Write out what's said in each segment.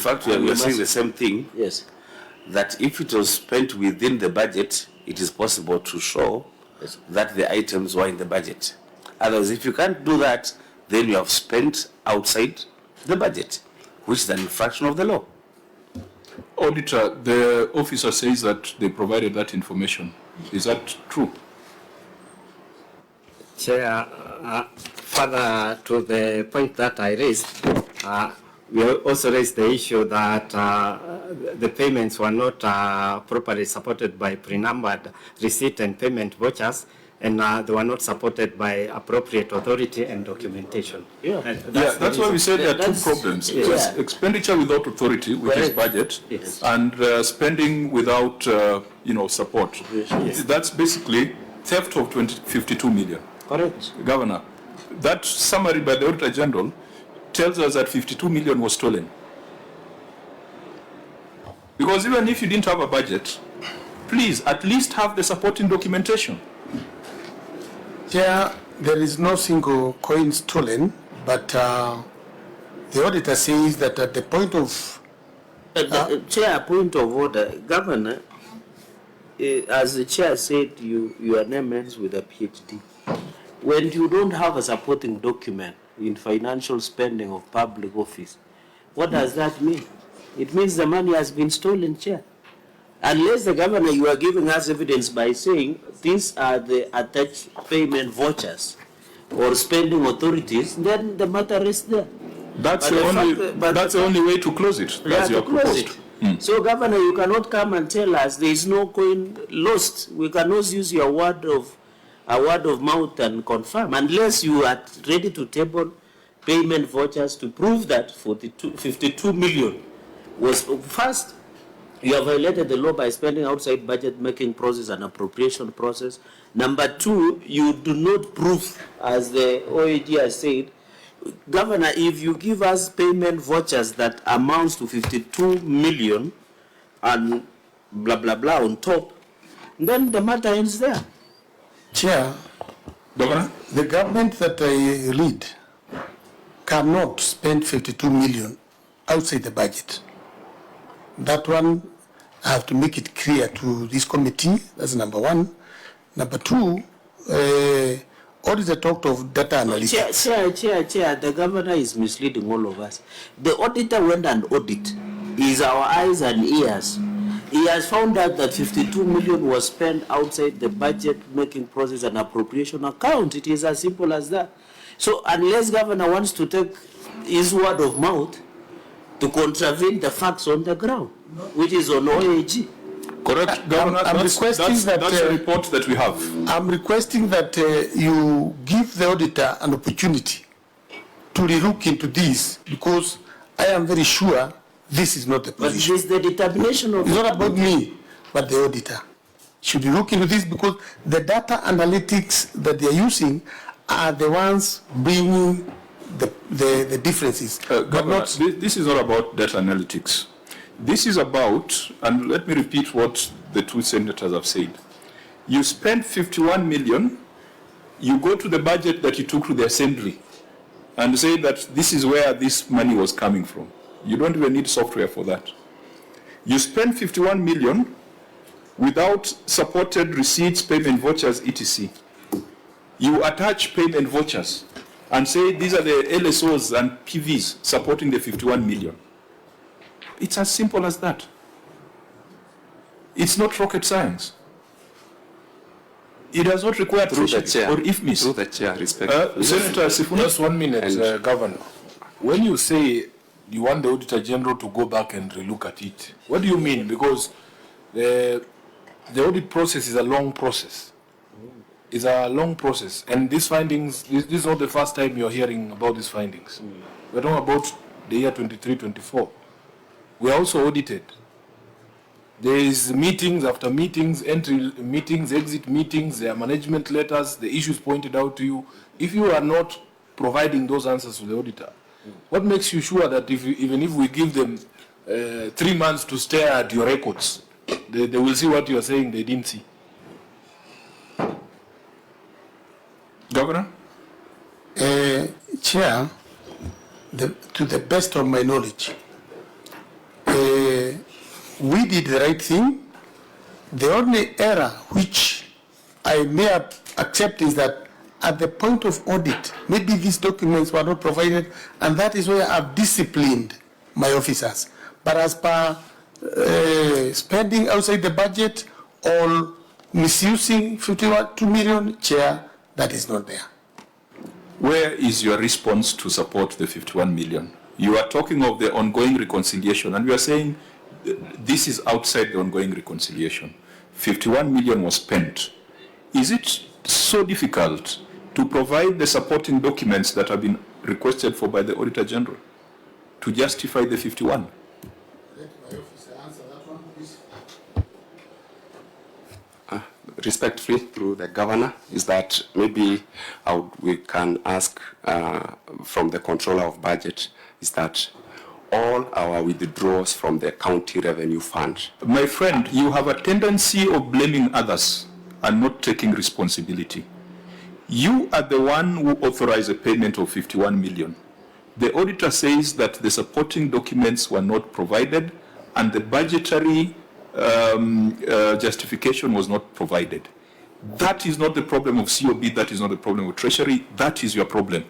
fact, we are saying the same thing. Yes. That if it was spent within the budget, it is possible to show that the items were in the budget. Otherwise, if you can't do that, then you have spent outside the budget, which is an infraction of the law. Auditor, the officer says that they provided that information. Is that true? Chair, further to the point that I raised, we also raised the issue that the payments were not properly supported by pre-numbered receipt and payment vouchers, and they were not supported by appropriate authority and documentation. That's why we said there are two problems. Yeah. Expenditure without authority, which is budget, and spending without support. Yes. That's basically theft of 52 million. Correct. Governor, that summary by the Auditor General tells us that 52 million was stolen. Because even if you didn't have a budget, please at least have the supporting documentation. Chair, there is no single coin stolen, but the auditor says that at the point of... Chair, point of order. Governor, as the chair said, your name ends with a PhD. When you don't have a supporting document in financial spending of public office, what does that mean? It means the money has been stolen, Chair. Unless the governor, you are giving us evidence by saying these are the attached payment vouchers or spending authorities, then the matter is there. That's the only way to close it. That's your proposed. So, Governor, you cannot come and tell us there is no coin lost. We cannot use your word of mouth and confirm, unless you are ready to table payment vouchers to prove that 52 million was first. You have violated the law by spending outside budget making process and appropriation process. Number two, you do not prove, as the OAG has said, Governor, if you give us payment vouchers that amounts to 52 million and blah, blah, blah on top, then the matter ends there. Chair, Governor? the government that I lead cannot spend 52 million outside the budget. That one, I have to make it clear to this committee. That's number one. Number two, auditor talked of data analytics. Chair, the governor is misleading all of us. The auditor went and audit. He is our eyes and ears. He has found out that 52 million was spent outside the budget making process and appropriation account. It is as simple as that. So unless governor wants to take his word of mouth to contravene the facts on the ground, which is on OAG. Correct, Governor. That's a report that we have. I'm requesting that you give the auditor an opportunity to look into this, because I am very sure this is not the position. But this is the determination of... It's not about me, but the auditor. Should you look into this, because the data analytics that they are using are the ones bringing the differences. Governor, this is not about data analytics. This is about, and let me repeat what the two senators have said. You spend 51 million, you go to the budget that you took to the assembly and say that this is where this money was coming from. You don't even need software for that. You spend 51 million without supported receipts, payment vouchers, etc. You attach payment vouchers and say these are the LSOs and PVs supporting the 51 million. It's as simple as that. It's not rocket science. It does not require treasury or IFMIS. Through the chair, respect. Senator Sifuna. Just 1 minute, Governor. When you say you want the Auditor General to go back and relook at it, what do you mean? Because the audit process is a long process. It's a long process. And these findings, this is not the first time you're hearing about these findings. We're talking about the year 23-24. We are also audited. There is meetings after meetings, entry meetings, exit meetings, there are management letters, the issues pointed out to you. If you are not providing those answers to the auditor, what makes you sure that even if we give them 3 months to stare at your records, they will see what you are saying they didn't see? Governor? Chair, to the best of my knowledge, we did the right thing. The only error which I may accept is that at the point of audit, maybe these documents were not provided, and that is where I've disciplined my officers. But as per spending outside the budget or misusing 52 million, Chair, that is not there. Where is your response to support the 51 million? You are talking of the ongoing reconciliation, and we are saying this is outside the ongoing reconciliation. 51 million was spent. Is it so difficult to provide the supporting documents that have been requested for by the Auditor General to justify the 51? Let my officer answer that one, please. Respectfully, through the governor, is that maybe we can ask from the controller of budget, is that all our withdrawals from the county revenue fund. My friend, you have a tendency of blaming others and not taking responsibility. You are the one who authorized a payment of 51 million. The auditor says that the supporting documents were not provided and the budgetary justification was not provided. That is not the problem of COB, that is not the problem of Treasury, that is your problem.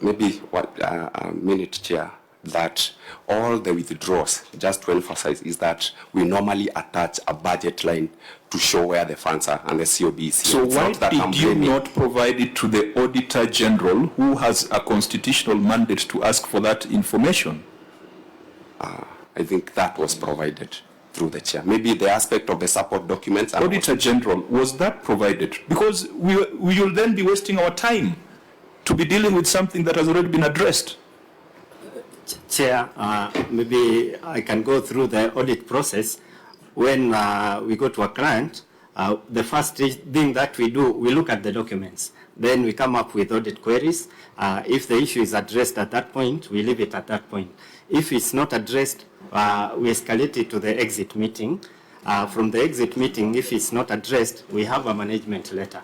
Maybe a minute, Chair, that all the withdrawals, just to emphasize, is that we normally attach a budget line to show where the funds are and the COB is here. So It's why not that I'm did you blaming. not provide it to the Auditor General, who has a constitutional mandate to ask for that information? I think that was provided through the Chair. Maybe the aspect of the support documents. Auditor General, was that provided? Because we will then be wasting our time to be dealing with something that has already been addressed. Chair, maybe I can go through the audit process. When we go to a client, the first thing that we do, we look at the documents. Then we come up with audit queries. If the issue is addressed at that point, we leave it at that point. If it's not addressed, we escalate it to the exit meeting. From the exit meeting, if it's not addressed, we have a management letter.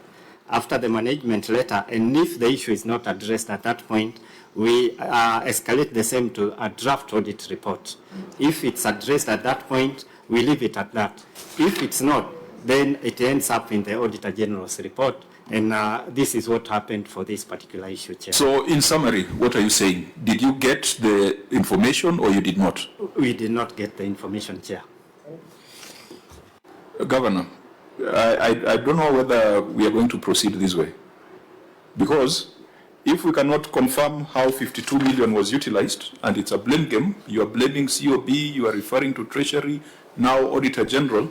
After the management letter, and if the issue is not addressed at that point, we escalate the same to a draft audit report. If it's addressed at that point, we leave it at that. If it's not, then it ends up in the Auditor General's report. And this is what happened for this particular issue, Chair. So in summary, what are you saying? Did you get the information or you did not? We did not get the information, Chair. Governor, I don't know whether we are going to proceed this way. Because if we cannot confirm how 52 million was utilized, and it's a blame game, you are blaming COB, you are referring to Treasury, now Auditor General,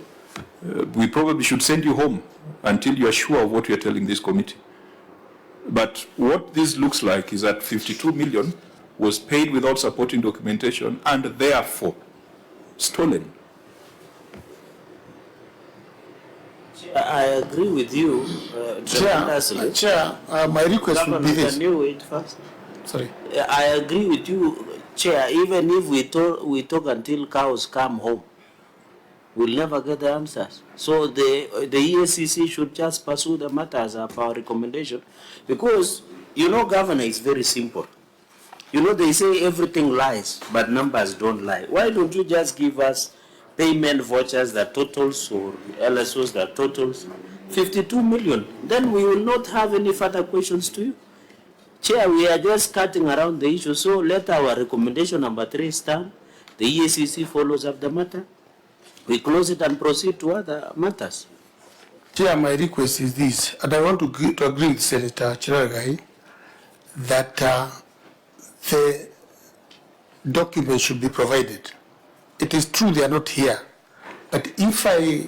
we probably should send you home until you are sure of what you are telling this committee. But what this looks like is that 52 million was paid without supporting documentation and therefore stolen. I agree with you tremendously. Chair, my request would be Governor, this. can you wait first? Sorry. I agree with you, Chair. Even if we talk until cows come home, we'll never get the answers. So the EACC should just pursue the matters of our recommendation, because Governor, is very simple. They say everything lies, but numbers don't lie. Why don't you just give us payment vouchers that totals or LSOs that totals 52 million? Then we will not have any further questions to you. Chair, we are just cutting around the issue, so let our recommendation number 3 stand. The EACC follows up the matter. We close it and proceed to other matters. Chair, my request is this, and I want to agree with Senator Cherargei that the documents should be provided. It is true they are not here, but if I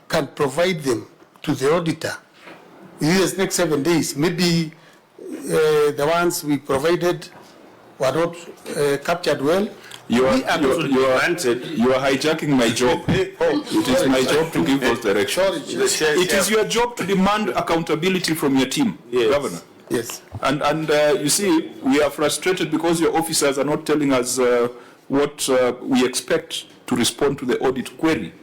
can provide them to the auditor within the next 7 days, maybe the ones we provided were not captured well. You are hijacking my job. It is my job to give those directions. It is your job to demand accountability from your team, Yes. Governor. Yes. And you see, we are frustrated because your officers are not telling us what we expect to respond to the audit query.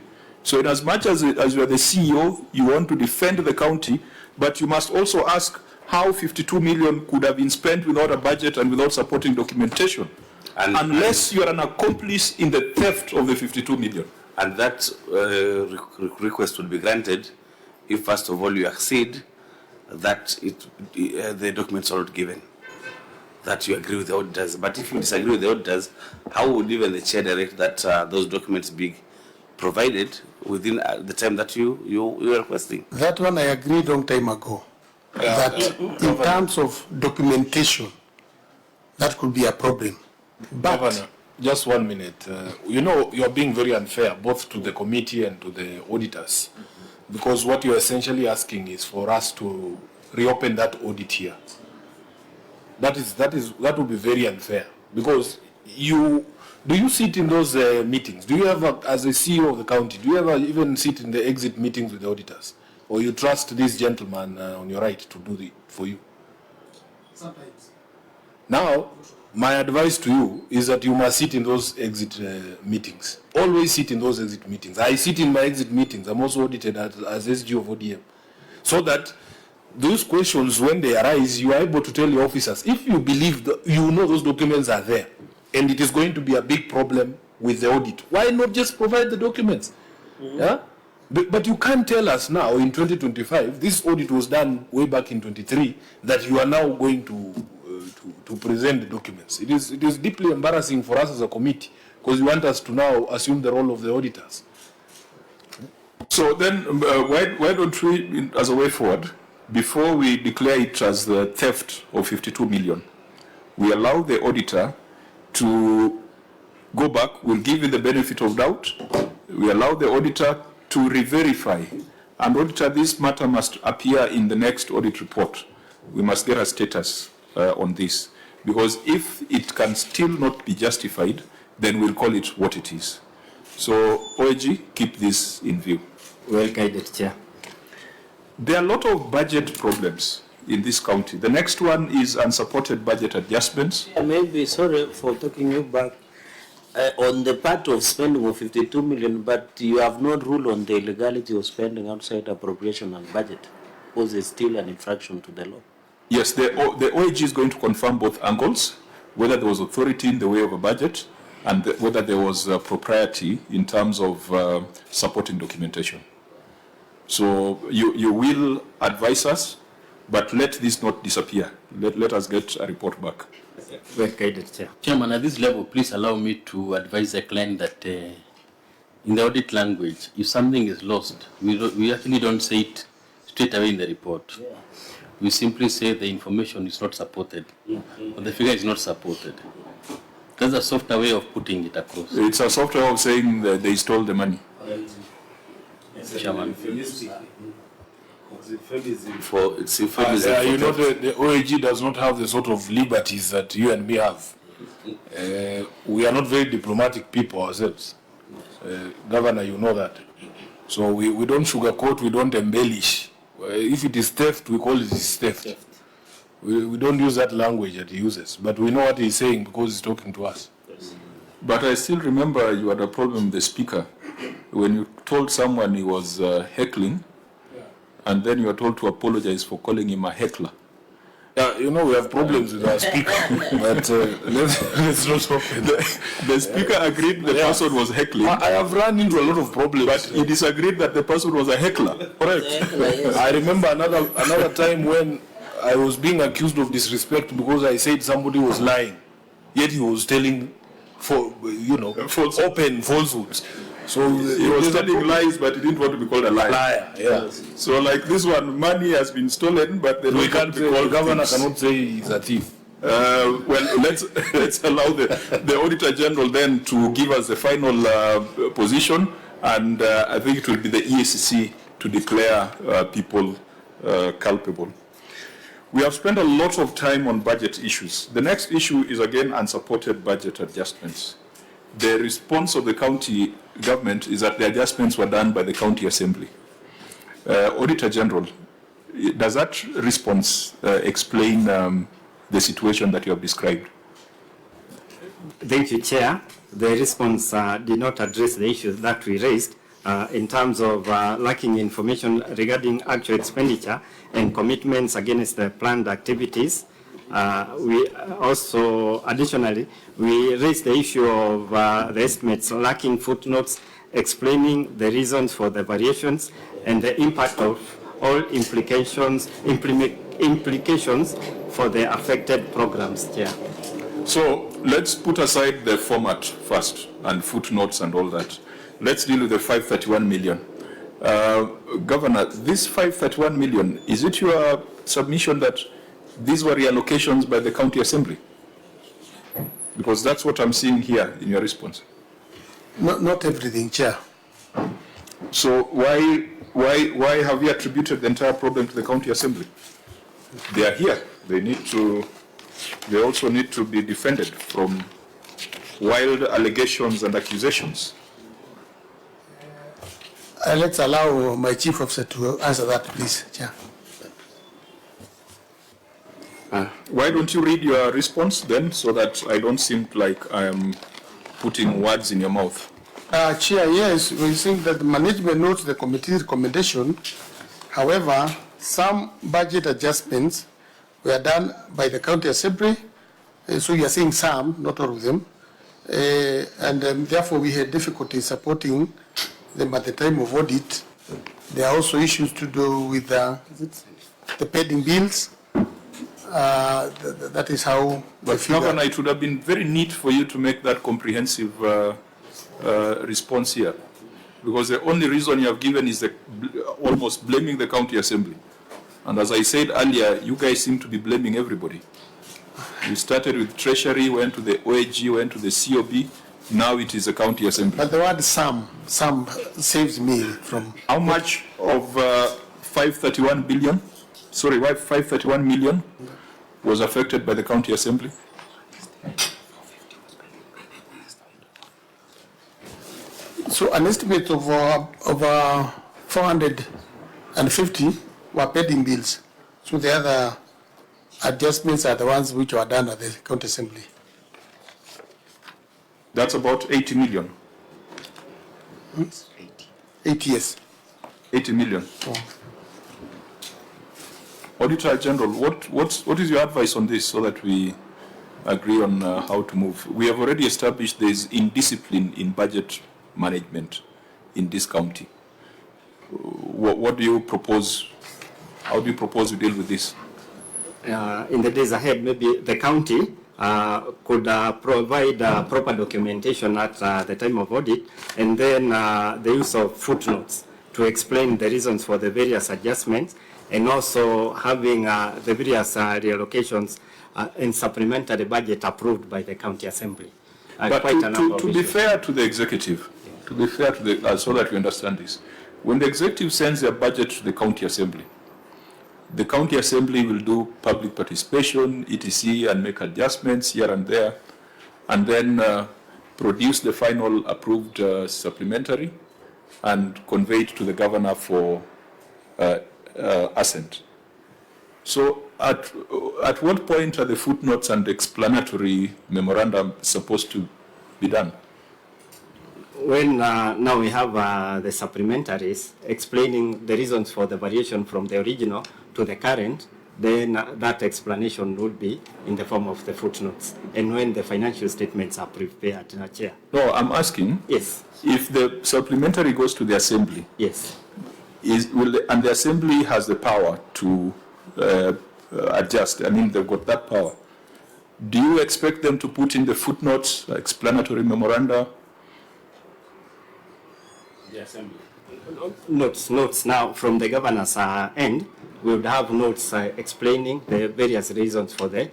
So in as much as you are the CEO, you want to defend the county, but you must also ask how 52 million could have been spent without a budget and without supporting documentation. Unless you are an accomplice in the theft of the 52 million. And that request would be granted if, first of all, you accede that the documents are not given, that you agree with the auditors. But if you disagree with the auditors, how would even the chair direct that those documents be provided within the time that you are requesting? That one I agreed long time ago. That in terms of documentation, that could be a problem. But Governor, just 1 minute. You know, you are being very unfair both to the committee and to the auditors, because what you are essentially asking is for us to reopen that audit here. That would be very unfair, because do you sit in those meetings? Do you ever, as a CEO of the county, do you ever even sit in the exit meetings with the auditors, or you trust this gentleman on your right to do it for you? sometimes. Now, my advice to you is that you must sit in those exit meetings. Always sit in those exit meetings. I sit in my exit meetings. I'm also audited as SG of ODM. So that those questions, when they arise, you are able to tell your officers, if you believe that you know those documents are there, and it is going to be a big problem with the audit, why not just provide the documents? Yeah? But you can't tell us now in 2025, this audit was done way back in 23, that you are now going to present the documents. It is deeply embarrassing for us as a committee, because you want us to now assume the role of the auditors. So then, why don't we, as a way forward, before we declare it as the theft of 52 million, we allow the auditor to go back, we'll give you the benefit of doubt, we allow the auditor to re-verify, and auditor, this matter must appear in the next audit report. We must get a status on this, because if it can still not be justified, then we'll call it what it is. So, OAG, keep this in view. Well guided, Chair. There are a lot of budget problems in this county. The next one is unsupported budget adjustments. Maybe, sorry for taking you back, on the part of spending of 52 million, but you have not ruled on the illegality of spending outside appropriation and budget, because it's still an infraction to the law. Yes, the OAG is going to confirm both angles, whether there was authority in the way of a budget and whether there was propriety in terms of supporting documentation. So you will advise us, but let this not disappear. Let us get a report back. Well guided, Chair. Chairman, at this level, please allow me to advise the client that in the audit language, if something is lost, we actually don't say it straight away in the report. Yeah. We simply say the information is not supported, or the figure is not supported. That's a softer way of putting it across. It's a softer way of saying that they stole the money. Chairman. It's you know, the OAG does not have the sort of liberties that you and me have. We are not very diplomatic people ourselves. Governor, you know that. So we don't sugarcoat, we don't embellish. If it is theft, we call it theft. We don't use that language that he uses, but we know what he's saying because he's talking to us. But I still remember you had a problem with the speaker when you told someone he was heckling, and then you are told to apologize for calling him a heckler. Yeah, you know, we have problems with our speaker, but let's not open. The speaker agreed the person was heckling. I have run into a lot of problems. But he disagreed that the person was a heckler. Correct. I remember another time when I was being accused of disrespect because I said somebody was lying, yet he was telling, open falsehoods. So he was telling lies, but he didn't want to be called a liar. Yeah. So like this one, money has been stolen, but we can't be called. The governor cannot say he's a thief. Well, let's allow the Auditor General then to give us the final position, and I think it will be the EACC to declare people culpable. We have spent a lot of time on budget issues. The next issue is again unsupported budget adjustments. The response of the county government is that the adjustments were done by the county assembly. Auditor General, does that response explain the situation that you have described? Thank you, Chair. The response did not address the issues that we raised in terms of lacking information regarding actual expenditure and commitments against the planned activities, we also, additionally, we raised the issue of the estimates lacking footnotes explaining the reasons for the variations and the impact of all implications for the affected programs, Chair. So let's put aside the format first and footnotes and all that. Let's deal with the 531 million. Governor, this 531 million, is it your submission that these were reallocations by the County Assembly? Because that's what I'm seeing here in your response. Not everything, Chair. So why have you attributed the entire problem to the County Assembly? They are here. They also need to be defended from wild allegations and accusations. Let's allow my chief officer to answer that, please, Chair. Why don't you read your response then, so that I don't seem like I am putting words in your mouth? Chair, yes, we think that the management notes the committee's recommendation. However, some budget adjustments were done by the County Assembly. So you are saying some, not all of them. Therefore, we had difficulty supporting them at the time of audit. There are also issues to do with the pending bills. That is how. But Governor, it would have been very neat for you to make that comprehensive response here, because the only reason you have given is almost blaming the County Assembly. And as I said earlier, you guys seem to be blaming everybody. You started with Treasury, went to the OAG, went to the COB. Now it is the County Assembly. But the word some saves me from. How much of 531 million was affected by the County Assembly? So an estimate of 450 were pending bills. So the other adjustments are the ones which were done at the County Assembly. That's about 80 million. 80, yes. 80 million. Oh. Auditor General, what is your advice on this so that we agree on how to move? We have already established there is indiscipline in budget management in this county. What do you propose? How do you propose we deal with this? In the days ahead, maybe the county could provide proper documentation at the time of audit, and then the use of footnotes to explain the reasons for the various adjustments, and also having the various reallocations and supplementary budget approved by the County Assembly. But to be fair to the executive, so that we understand this, when the executive sends their budget to the County Assembly will do public participation, etc., and make adjustments here and there, and then produce the final approved supplementary and convey it to the governor for assent. So at what point are the footnotes and explanatory memorandum supposed to be done? When now we have the supplementaries explaining the reasons for the variation from the original to the current, then that explanation would be in the form of the footnotes. And when the financial statements are prepared, Chair. No, I'm asking. Yes. If the supplementary goes to the Assembly. Yes. And the Assembly has the power to adjust. I mean, they've got that power. Do you expect them to put in the footnotes, explanatory memoranda? The Assembly. Notes now from the governor's end. We would have notes explaining the various reasons for the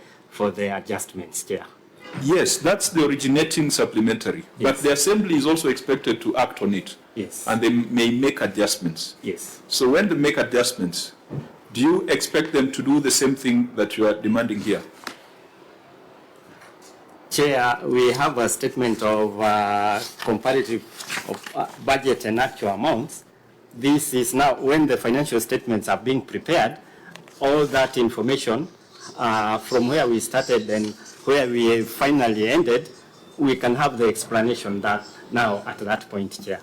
adjustments, Chair. Yes, that's the originating supplementary. Yes. But the Assembly is also expected to act on it. Yes. And they may make adjustments. Yes. So when they make adjustments, do you expect them to do the same thing that you are demanding here? Chair, we have a statement of comparative of budget and actual amounts. This is now when the financial statements are being prepared, all that information from where we started and where we finally ended, we can have the explanation that now at that point, Chair.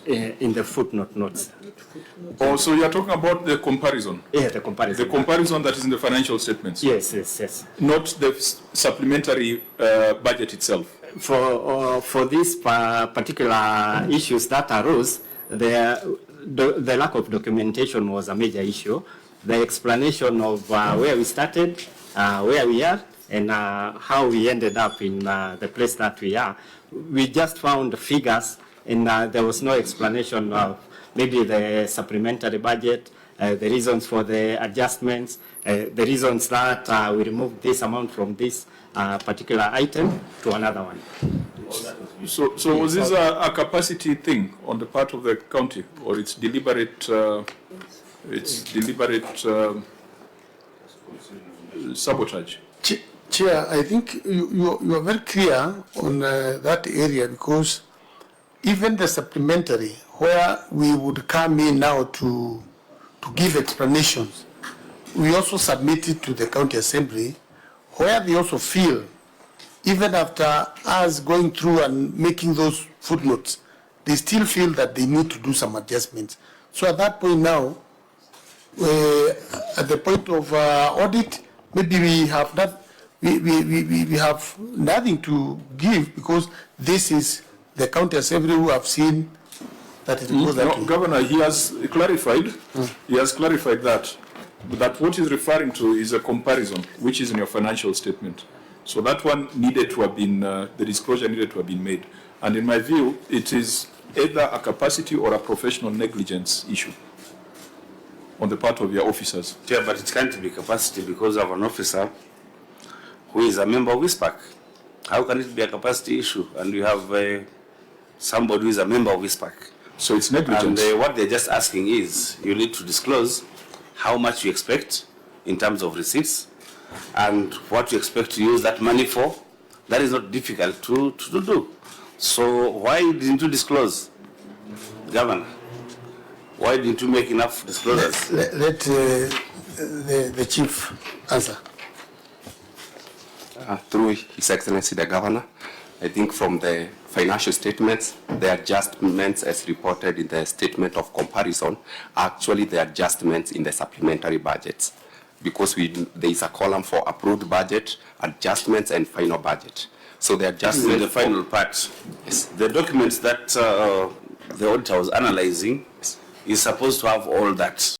In the footnote notes. Oh, so you're talking about the comparison? Yeah, the comparison. The comparison that is in the financial statements? Yes, yes, yes. Not the supplementary budget itself? For these particular issues that arose, the lack of documentation was a major issue. The explanation of where we started, where we are, and how we ended up in the place that we are. We just found figures, and there was no explanation of maybe the supplementary budget, the reasons for the adjustments, the reasons that we removed this amount from this particular item to another one. So was this a capacity thing on the part of the county, or it's deliberate sabotage? Chair, I think you are very clear on that area, because even the supplementary, where we would come in now to give explanations, we also submit it to the county assembly, where they also feel, even after us going through and making those footnotes, they still feel that they need to do some adjustments. So at that point now, at the point of audit, maybe we have not, we have nothing to give, because this is the county assembly who have seen that it goes that way. Governor, he has clarified. He has clarified that what he's referring to is a comparison, which is in your financial statement. So that one needed to have been, the disclosure needed to have been made. And in my view, it is either a capacity or a professional negligence issue on the part of your officers. Yeah, but it can't be capacity because of an officer who is a member of WISPAC. How can it be a capacity issue? And you have somebody who is a member of WISPAC. So it's negligence. And what they're just asking is, you need to disclose how much you expect in terms of receipts and what you expect to use that money for. That is not difficult to do. So why didn't you disclose, Governor? Why didn't you make enough disclosures? Let the chief answer. Through His Excellency the Governor, I think from the financial statements, the adjustments as reported in the statement of comparison are actually the adjustments in the supplementary budgets, because there is a column for approved budget, adjustments, and final budget. So the adjustment, the final part. Yes. The documents that the auditor was analyzing is supposed to have all that.